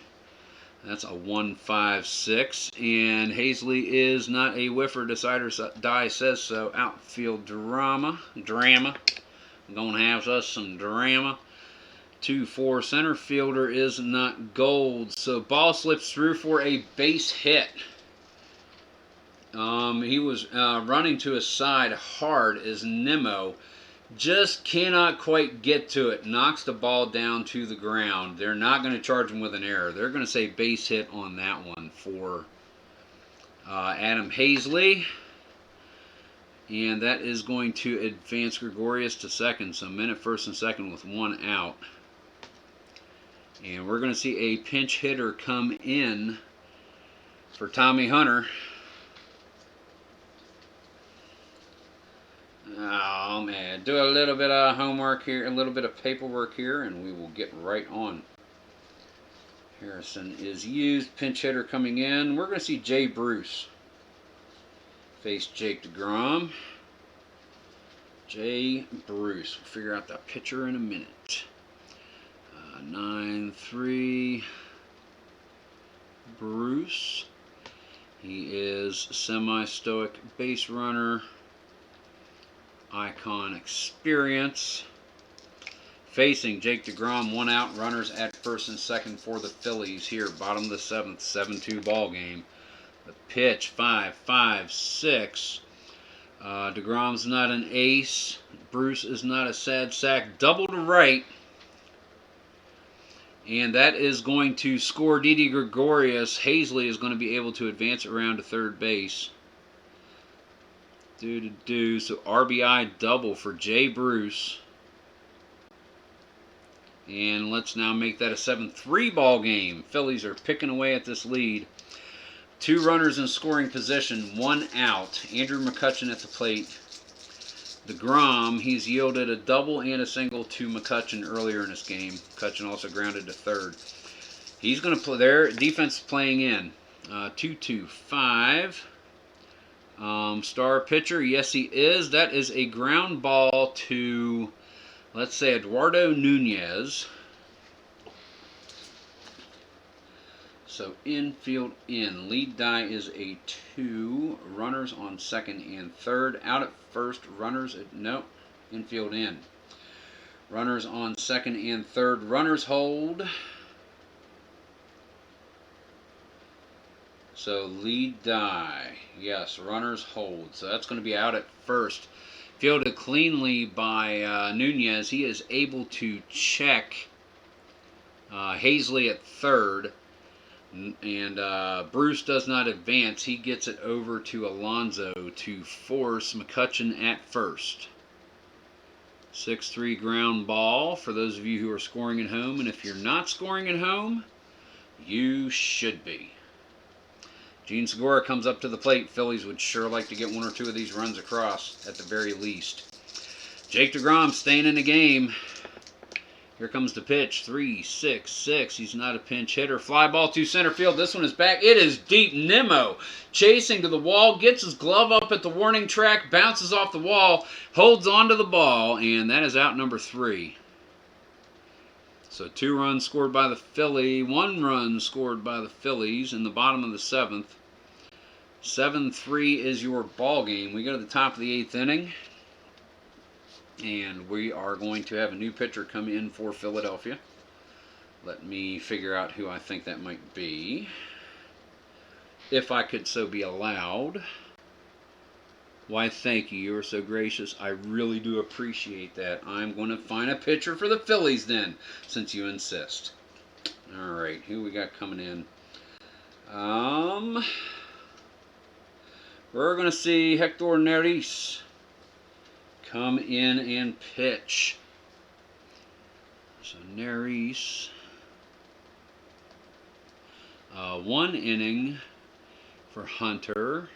That's a 1-5-6. And Haseley is not a whiffer. Decider die says so. Outfield drama. Going to have us some drama. 2-4. Center fielder is not gold. So ball slips through for a base hit. He was running to his side hard as Nemo. Just cannot quite get to it. Knocks the ball down to the ground. They're not going to charge him with an error. They're going to say base hit on that one for Adam Haseley. And that is going to advance Gregorius to second. So men at first and second with 1 out. And we're going to see a pinch hitter come in for Tommy Hunter. Oh, man. Do a little bit of homework here, a little bit of paperwork here, and we will get right on. Harrison is used. Pinch hitter coming in. We're going to see Jay Bruce face Jake deGrom. Jay Bruce. We'll figure out the pitcher in a minute. 9-3. Bruce. He is semi-stoic base runner. Icon experience. Facing Jake deGrom, 1 out, runners at first and second for the Phillies here, bottom of the 7th, 7-2 ball game. The pitch, 5-5-6. deGrom's not an ace. Bruce is not a sad sack. Double to right. And that is going to score Didi Gregorius. Haseley is going to be able to advance around to third base. So RBI double for Jay Bruce. And let's now make that a 7-3 ball game. Phillies are picking away at this lead. 2 runners in scoring position, 1 out. Andrew McCutchen at the plate. deGrom, he's yielded a double and a single to McCutchen earlier in this game. McCutchen also grounded to third. He's going to play. Their defense playing in. 2-2-5. Star pitcher, yes he is. That is a ground ball to, let's say, Eduardo Nunez. So infield in. Lead die is a 2. Runners on second and third. Out at first. Runners at, no. Infield in. Runners on second and third. Runners hold. So lead die. Yes, runners hold. So that's going to be out at first. Fielded cleanly by Nunez. He is able to check Haseley at third. And Bruce does not advance. He gets it over to Alonso to force McCutchen at first. 6-3 ground ball for those of you who are scoring at home. And if you're not scoring at home, you should be. Gene Segura comes up to the plate. Phillies would sure like to get 1 or 2 of these runs across at the very least. Jake deGrom staying in the game. Here comes the pitch. 3-6-6. He's not a pinch hitter. Fly ball to center field. This one is back. It is deep. Nemo chasing to the wall. Gets his glove up at the warning track. Bounces off the wall. Holds onto the ball. And that is out number 3. So 2 runs scored by the Phillies. 1 run scored by the Phillies in the bottom of the 7th. 7-3 is your ball game. We go to the top of the 8th inning. And we are going to have a new pitcher come in for Philadelphia. Let me figure out who I think that might be. If I could so be allowed. Why, thank you. You are so gracious. I really do appreciate that. I'm going to find a pitcher for the Phillies then, since you insist. All right, who we got coming in? We're going to see Hector Neris come in and pitch. So Neris, 1 inning for Hunter,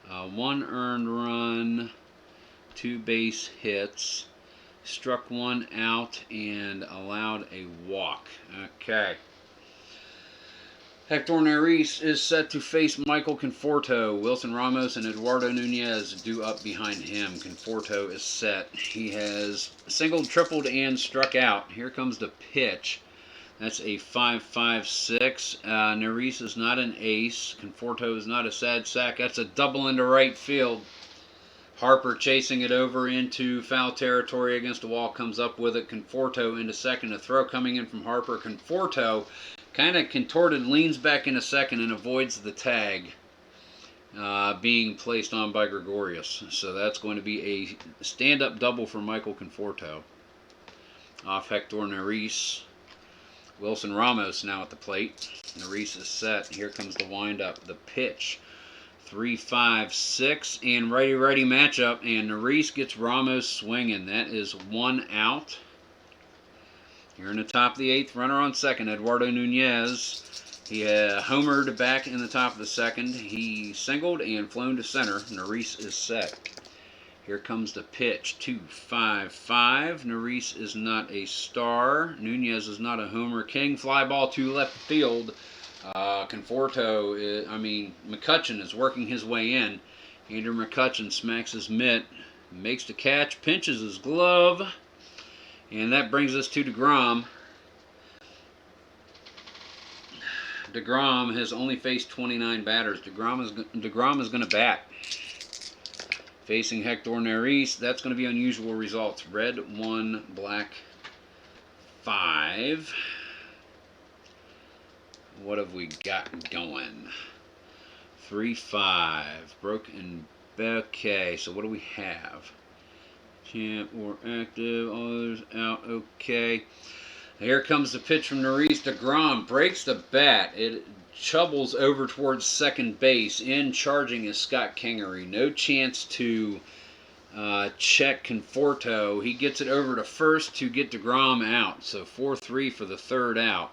1 earned run, 2 base hits, struck 1 out, and allowed a walk. Okay. Hector Neris is set to face Michael Conforto. Wilson Ramos and Eduardo Nunez due up behind him. Conforto is set. He has singled, tripled, and struck out. Here comes the pitch. That's a 5.56. Neris is not an ace. Conforto is not a sad sack. That's a double into right field. Harper chasing it over into foul territory against the wall, comes up with it. Conforto into second. A throw coming in from Harper. Conforto kind of contorted, leans back into second, and avoids the tag being placed on by Gregorius. So that's going to be a stand-up double for Michael Conforto. Off Hector Neris. Wilson Ramos now at the plate. Neris is set. Here comes the windup. The pitch. 3-5-6 and righty-righty matchup, and Neris gets Ramos swinging. That is 1 out. Here in the top of the 8th, runner on second, Eduardo Nunez. He homered back in the top of the 2nd. He singled and flown to center. Neris is set. Here comes the pitch. 2-5-5. Neris is not a star. Nunez is not a homer king. Fly ball to left field. McCutcheon is working his way in. Andrew McCutcheon smacks his mitt, makes the catch, pinches his glove, and that brings us to deGrom. deGrom has only faced 29 batters. deGrom is going to bat. Facing Hector Neris, that's going to be unusual results. Red 1, black 5. What have we got going? 3-5. Broken. Okay, so what do we have? Champ or active. Others out. Okay. Here comes the pitch from Neris. deGrom breaks the bat. It chubbles over towards second base. In charging is Scott Kingery. No chance to check Conforto. He gets it over to first to get deGrom out. So 4-3 for the 3rd out.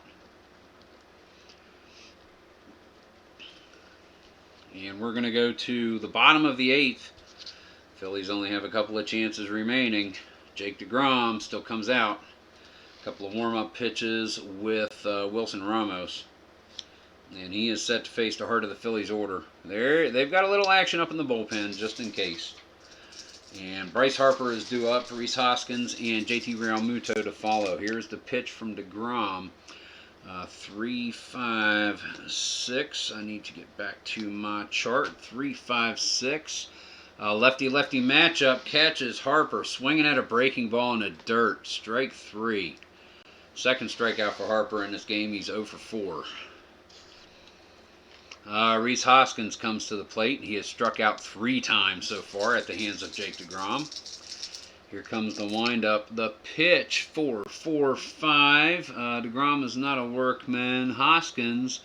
And we're going to go to the bottom of the 8th. Phillies only have a couple of chances remaining. Jake deGrom still comes out. A couple of warm-up pitches with Wilson Ramos. And he is set to face the heart of the Phillies order. They've got a little action up in the bullpen, just in case. And Bryce Harper is due up. Rhys Hoskins and JT Realmuto to follow. Here's the pitch from deGrom. 3-5-6. I need to get back to my chart. 3-5-6. Lefty-lefty matchup. Catches Harper swinging at a breaking ball in the dirt. Strike 3. Second strikeout for Harper in this game. He's 0 for 4. Rhys Hoskins comes to the plate. He has struck out 3 times so far at the hands of Jake deGrom. Here comes the windup. The pitch, 4-4-5. deGrom is not a workman. Hoskins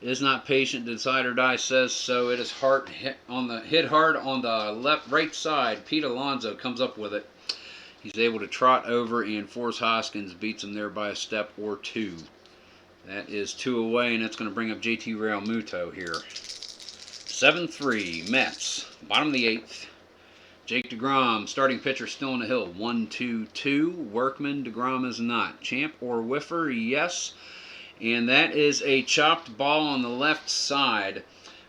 is not patient. Decide or die says so. It is hit hard on the right side. Pete Alonso comes up with it. He's able to trot over and force Hoskins. Beats him there by a step or 2. That is 2 away, and that's going to bring up JT Realmuto here. 7-3 Mets. Bottom of the 8th. Jake deGrom, starting pitcher, still on the hill. 1-2-2. Workman, deGrom is not. Champ or whiffer, yes. And that is a chopped ball on the left side.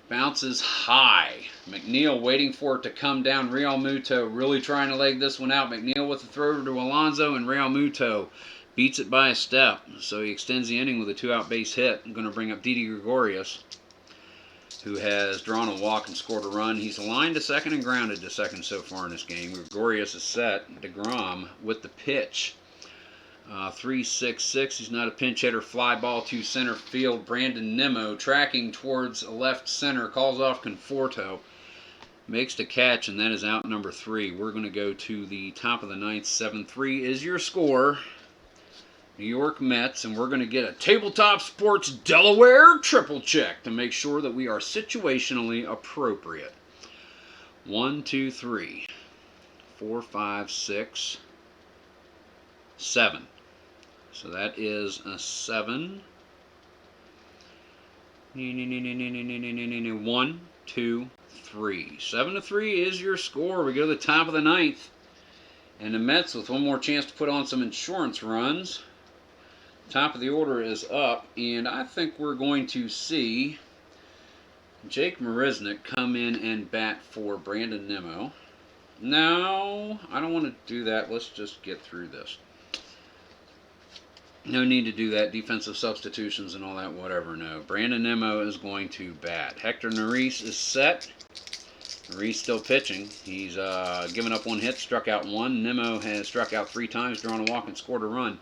Bounces high. McNeil waiting for it to come down. Realmuto really trying to leg this one out. McNeil with the throw to Alonso, and Realmuto beats it by a step. So he extends the inning with a 2-out base hit. I'm going to bring up Didi Gregorius, who has drawn a walk and scored a run. He's aligned to second and grounded to second so far in this game. Gregorius is set. deGrom with the pitch. 3-6-6. He's not a pinch hitter. Fly ball to center field. Brandon Nimmo tracking towards left center. Calls off Conforto. Makes the catch, and that is out number 3. We're going to go to the top of the 9th. 7-3 is your score. New York Mets, and we're going to get a Tabletop Sports Delaware triple check to make sure that we are situationally appropriate. 1, 2, 3, 4, 5, 6, 7. So that is a 7. 1, 2, 3. 7-3 is your score. We go to the top of the 9th. And the Mets with one more chance to put on some insurance runs. Top of the order is up, and I think we're going to see Jake Marisnick come in and bat for Brandon Nimmo. No, I don't want to do that. Let's just get through this. No need to do that. Defensive substitutions and all that, whatever. No. Brandon Nimmo is going to bat. Hector Neris is set. Neris still pitching. He's given up 1 hit, struck out 1. Nimmo has struck out 3 times, drawn a walk, and scored a run.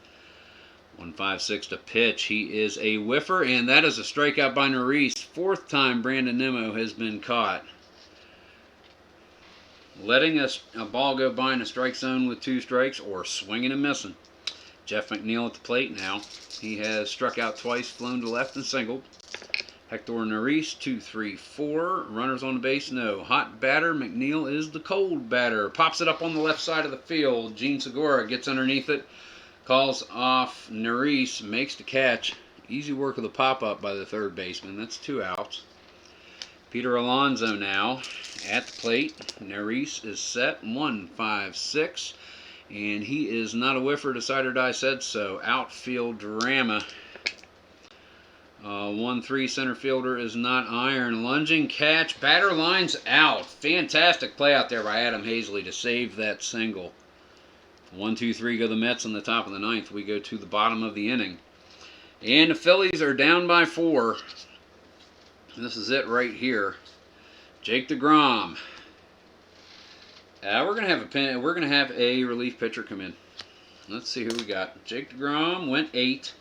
1-5-6 to pitch. He is a whiffer, and that is a strikeout by Neris. 4th time Brandon Nimmo has been caught. Letting a ball go by in a strike zone with 2 strikes, or swinging and missing. Jeff McNeil at the plate now. He has struck out twice, flown to left, and singled. Hector Neris, 2, 3, 4. Runners on the base, no. Hot batter. McNeil is the cold batter. Pops it up on the left side of the field. Gene Segura gets underneath it. Calls off Neris. Makes the catch. Easy work of the pop-up by the 3rd baseman. That's 2 outs. Peter Alonso now at the plate. Neris is set. 1-5-6. And he is not a whiffer. Decide or die said so. Outfield drama. 1-3 center fielder is not iron. Lunging catch. Batter lines out. Fantastic play out there by Adam Haseley to save that single. 1, 2, 3 go the Mets on the top of the 9th. We go to the bottom of the inning. And the Phillies are down by 4. This is it right here. Jake deGrom. We're gonna have a relief pitcher come in. Let's see who we got. Jake deGrom went 8.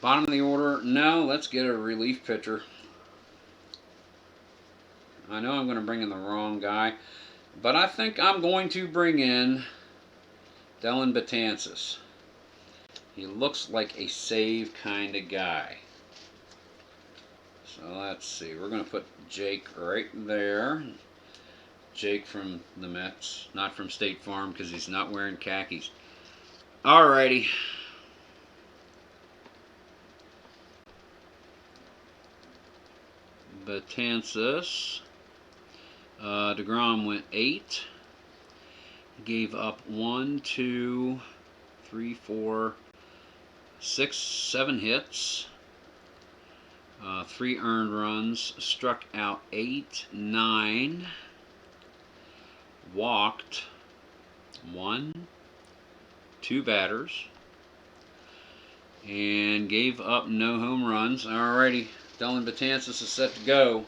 Bottom of the order. No, let's get a relief pitcher. I know I'm going to bring in the wrong guy, but I think I'm going to bring in Dellin Betances. He looks like a save kind of guy. So let's see. We're going to put Jake right there. Jake from the Mets, not from State Farm because he's not wearing khakis. Alrighty. Betances. deGrom went 8. Gave up 1, 2, 3, 4, 6, 7 hits. 3 earned runs. Struck out 8, 9. Walked 1, 2 batters. And gave up no home runs. Alrighty. Dellin Betances is set to go.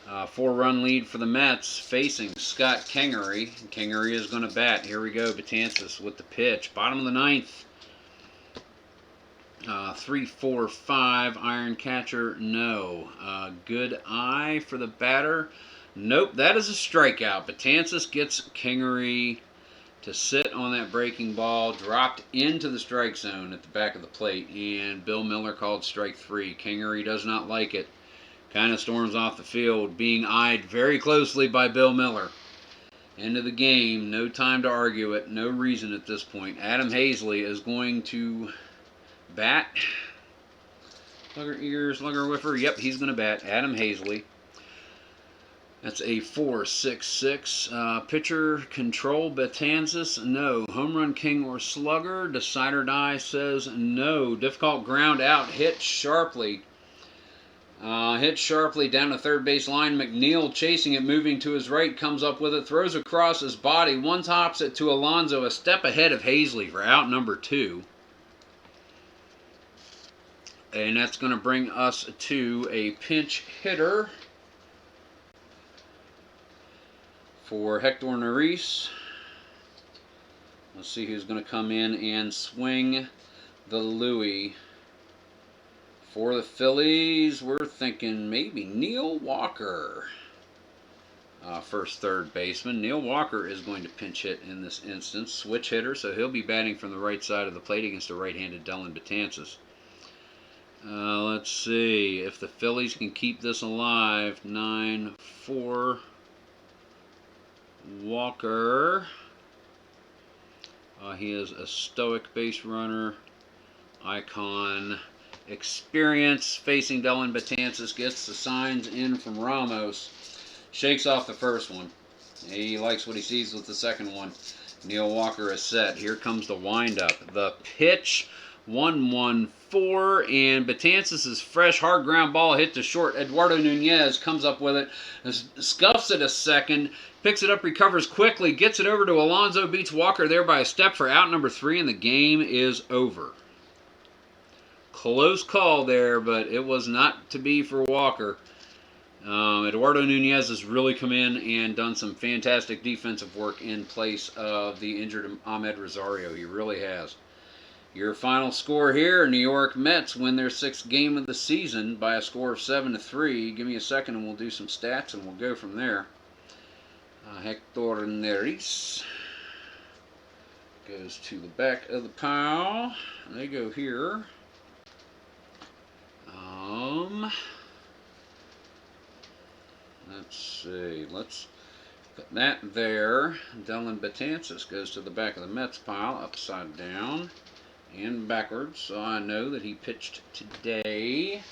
4-run lead for the Mets, facing Scott Kingery. Kingery is going to bat. Here we go, Betances with the pitch. Bottom of the 9th. 3, 4, 5. Iron catcher, no. Good eye for the batter. Nope, that is a strikeout. Betances gets Kingery to sit on that breaking ball, dropped into the strike zone at the back of the plate, and Bill Miller called strike 3. Kingery does not like it. Kind of storms off the field, being eyed very closely by Bill Miller. End of the game. No time to argue it. No reason at this point. Adam Haseley is going to bat. Slugger ears, slugger whiffer. Yep, he's going to bat. Adam Haseley. That's a 4-6-6. Pitcher control, Betances, no. Home run king or slugger, decide or die says no. Difficult ground out, hit sharply. Hit sharply down the 3rd base line. McNeil chasing it, moving to his right, comes up with it, throws across his body. One tops it to Alonso, a step ahead of Haseley for out number 2. And that's going to bring us to a pinch hitter for Hector Neris. Let's see who's going to come in and swing the Louie. For the Phillies, we're thinking maybe Neil Walker. First third baseman. Neil Walker is going to pinch hit in this instance. Switch hitter, so he'll be batting from the right side of the plate against a right-handed Nolan Betances. Let's see if the Phillies can keep this alive. 9-4. Walker. He is a stoic base runner. Icon. Experience facing Nolan Betances. Gets the signs in from Ramos. Shakes off the first one. He likes what he sees with the second one. Neil Walker is set. Here comes the windup. The pitch. 1-1-4. And Betances' fresh hard ground ball hit to short. Eduardo Nunez comes up with it. Scuffs it a second. Picks it up, recovers quickly. Gets it over to Alonso. Beats Walker there by a step for out number 3. And the game is over. Close call there, but it was not to be for Walker. Eduardo Nunez has really come in and done some fantastic defensive work in place of the injured Ahmed Rosario. He really has. Your final score here, New York Mets win their 6th game of the season by a score of 7-3. Give me a second and we'll do some stats and we'll go from there. Hector Neris goes to the back of the pile. They go here. Let's see. Let's put that there. Nolan Betances goes to the back of the Mets pile, upside down and backwards. So I know that he pitched today.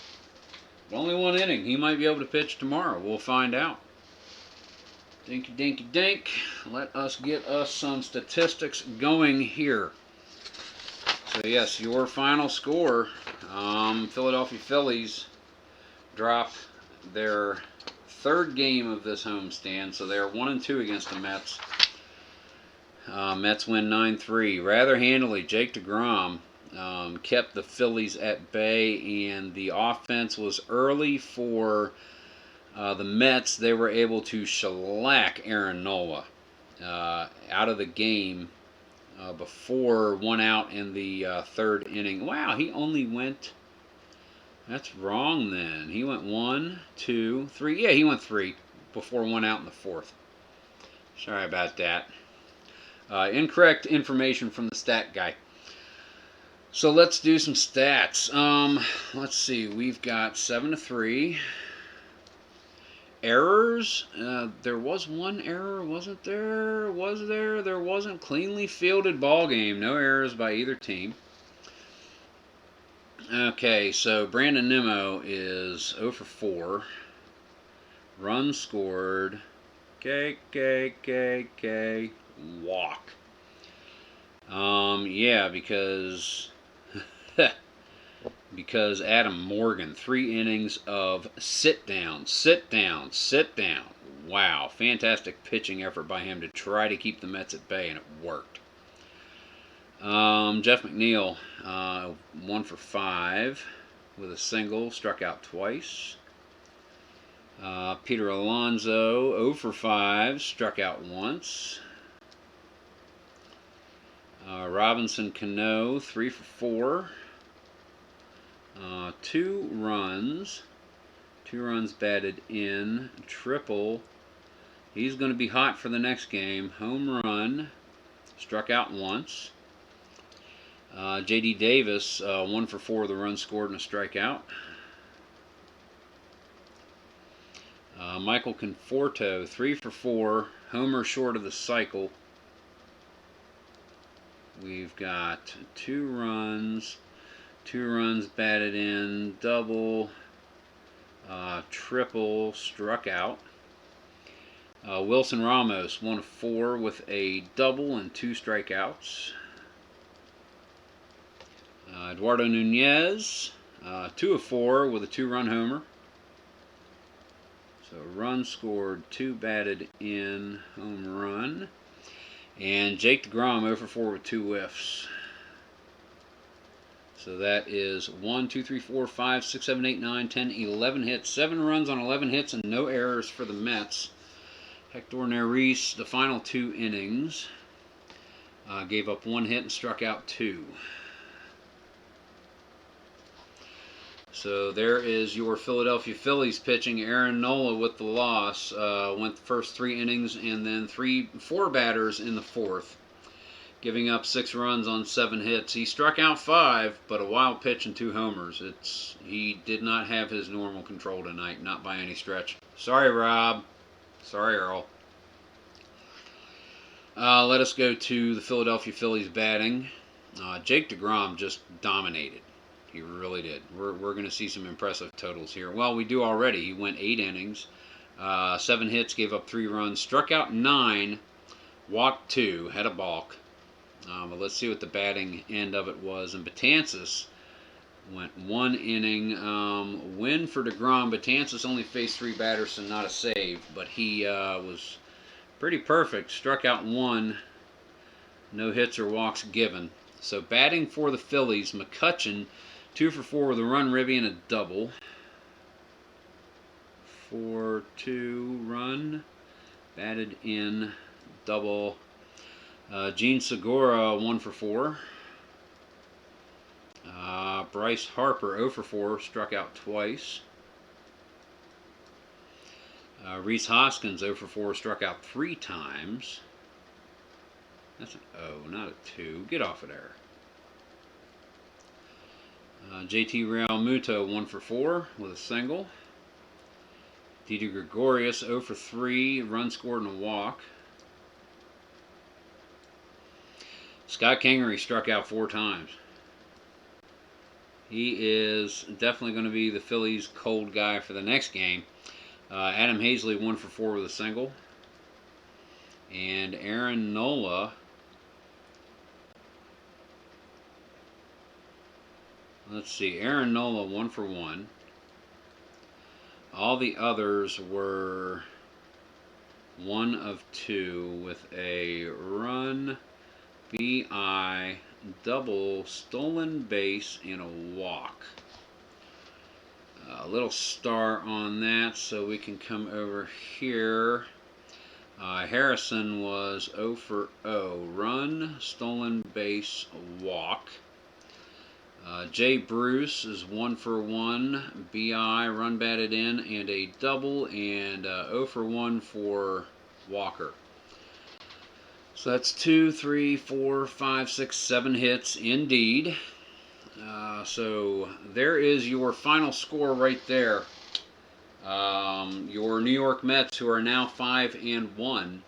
But only 1 inning. He might be able to pitch tomorrow. We'll find out. Dinky, dinky, dink. Let us get us some statistics going here. So yes, your final score. Philadelphia Phillies drop their 3rd game of this homestand, so they are 1-2 against the Mets. Mets win 9-3 rather handily. Jake deGrom kept the Phillies at bay, and the offense was early for the Mets. They were able to shellac Aaron Nola out of the game before 1 out in the 3rd inning. Wow, he only went... That's wrong then. He went 1, 2, 3. Yeah, he went 3 before 1 out in the 4th. Sorry about that. Incorrect information from the stat guy. So let's do some stats. Let's see. We've got 7-3. Errors. There was 1 error, wasn't there? Was there? There wasn't. Cleanly fielded ball game. No errors by either team. Okay, so Brandon Nimmo is 0 for 4. Runs scored. Walk. Yeah, because because Adam Morgan, 3 innings of sit down. Wow, fantastic pitching effort by him to try to keep the Mets at bay, and it worked. Jeff McNeil, 1 for 5 with a single, struck out twice. Peter Alonso, 0 for 5, struck out once. Robinson Cano, 3 for 4. 2 runs. 2 runs batted in. Triple. He's going to be hot for the next game. Home run. Struck out once. J.D. Davis, 1 for 4. The run scored and a strikeout. Michael Conforto, 3 for 4. Homer short of the cycle. We've got 2 runs. 2 runs batted in. Double. Triple. Struck out. Wilson Ramos, 1 of 4 with a double and 2 strikeouts. Eduardo Nunez, 2 of 4 with a 2-run homer. So run scored, 2 batted in, home run. And Jake deGrom, 0 for 4 with 2 whiffs. So that is 1, 2, 3, 4, 5, 6, 7, 8, 9, 10, 11 hits. 7 runs on 11 hits and no errors for the Mets. Hector Neris, the final 2 innings. Gave up 1 hit and struck out 2. So there is your Philadelphia Phillies pitching. Aaron Nola with the loss. Went the first 3 innings and then 4 batters in the 4th, giving up 6 runs on 7 hits. He struck out 5, but a wild pitch and 2 homers. He did not have his normal control tonight, not by any stretch. Sorry, Rob. Sorry, Earl. Let us go to the Philadelphia Phillies batting. Jake deGrom just dominated. He really did. We're going to see some impressive totals here. Well, we do already. He went 8 innings, 7 hits, gave up 3 runs, struck out 9, walked 2, had a balk. But let's see what the batting end of it was. And Betances went 1 inning. Win for deGrom. Betances only faced 3 batters, so not a save. But he was pretty perfect. Struck out 1. No hits or walks given. So batting for the Phillies, McCutchen, 2 for 4 with a run, ribby, and a double. 4-2 run. Batted in, double. Gene Segura, 1 for 4. Bryce Harper, 0 for 4, struck out twice. Rhys Hoskins, 0 for 4, struck out 3 times. That's an O, not a 2. Get off of there. JT Realmuto, 1 for 4 with a single. Didi Gregorius, 0 for 3, run scored and a walk. Scott Kingery struck out 4 times. He is definitely going to be the Phillies' cold guy for the next game. Adam Haseley, 1 for 4 with a single. And Aaron Nola, let's see, Aaron Nola, 1 for 1. All the others were 1 of 2 with a run, BI, double, stolen base, and a walk. A little star on that, so we can come over here. Harrison was 0 for 0. Run, stolen base, walk. Jay Bruce is 1 for 1. BI, run batted in, and a double, and 0 for 1 for Walker. So that's 2, 3, 4, 5, 6, 7 hits indeed. So there is your final score right there. Your New York Mets, who are now 5-1,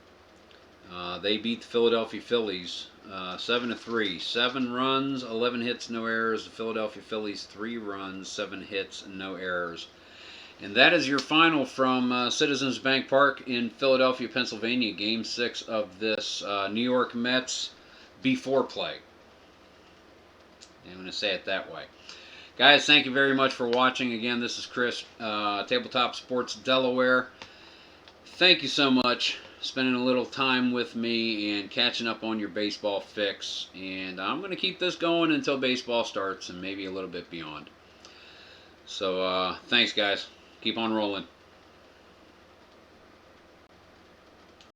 they beat the Philadelphia Phillies 7-3. 7 runs, 11 hits, no errors. The Philadelphia Phillies 3 runs, 7 hits, no errors. And that is your final from Citizens Bank Park in Philadelphia, Pennsylvania. Game 6 of this New York Mets BeForeplay. I'm going to say it that way. Guys, thank you very much for watching. Again, this is Chris, Tabletop Sports Delaware. Thank you so much spending a little time with me and catching up on your baseball fix. And I'm going to keep this going until baseball starts and maybe a little bit beyond. So, thanks, guys. Keep on rolling.